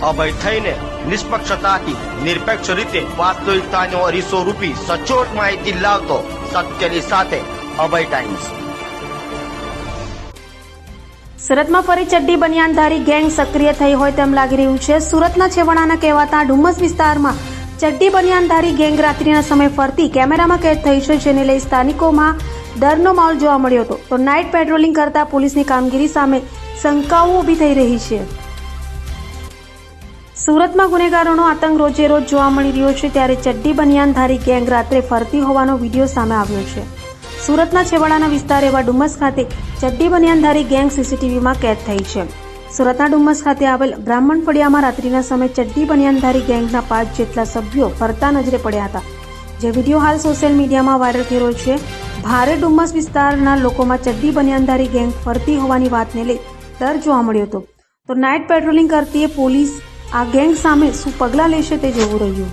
અભય થઈને નિષ્પક્ષતાથી નિરપેક્ષ રીતે વાસ્તવિકતાનો અરીસો રૂપી સચોટ માહિતી લાવતો સત્યની સાથે અભય ટાઈમ્સ। સુરતમાં ફરી ચડ્ડી બનિયાનધારી ગેંગ સક્રિય થઈ હોય તેમ લાગી રહ્યું છે। સુરતના છેવાડાના કહેવાતા ડુમસ વિસ્તારમાં ચડ્ડી બનિયાનધારી ગેંગ રાત્રિના સમયે ફરતી કેમેરામાં કેદ થઈ છે, જેને લઈ સ્થાનિકોમાં ડરનો માહોલ જોવા મળ્યો હતો। તો નાઇટ પેટ્રોલિંગ કરતા પોલીસની કામગીરી સામે શંકાઓ ઊભી થઈ રહી છે। સુરતમાં ગુનેગારોનો આતંક રોજે રોજ જોવા મળી રહ્યો છે, ત્યારે ચડ્ડી બનિયાનધારી ગેંગ રાત્રે ફરતી હોવાનો વિડીયો સામે આવ્યો છે। સુરતના છેવાડાના વિસ્તાર એવા ડુમસ ખાતે ચડ્ડી બનિયાનધારી ગેંગ સીસીટીવીમાં કેદ થઈ છે। સુરતના ડુમસ ખાતે આવેલ બ્રાહ્મણ ફળિયામાં રાત્રિના સમયે ચડ્ડી બનિયાનધારી ગેંગના 5 જેટલા સભ્યો ફરતા નજરે પડ્યા હતા, જે વિડીયો હાલ સોશિયલ મીડિયામાં વાયરલ થઈ રહ્યો છે। ભારે ડુમસ વિસ્તારના લોકોમાં ચડ્ડી બનિયાનધારી ગેંગ ફરતી હોવાની વાતને લઈ ડર જોવા મળ્યો હતો। તો નાઇટ પેટ્રોલિંગ કરતી પોલીસ આ ગેંગ સામે શું પગલાં લેશે તે જોવું રહ્યું।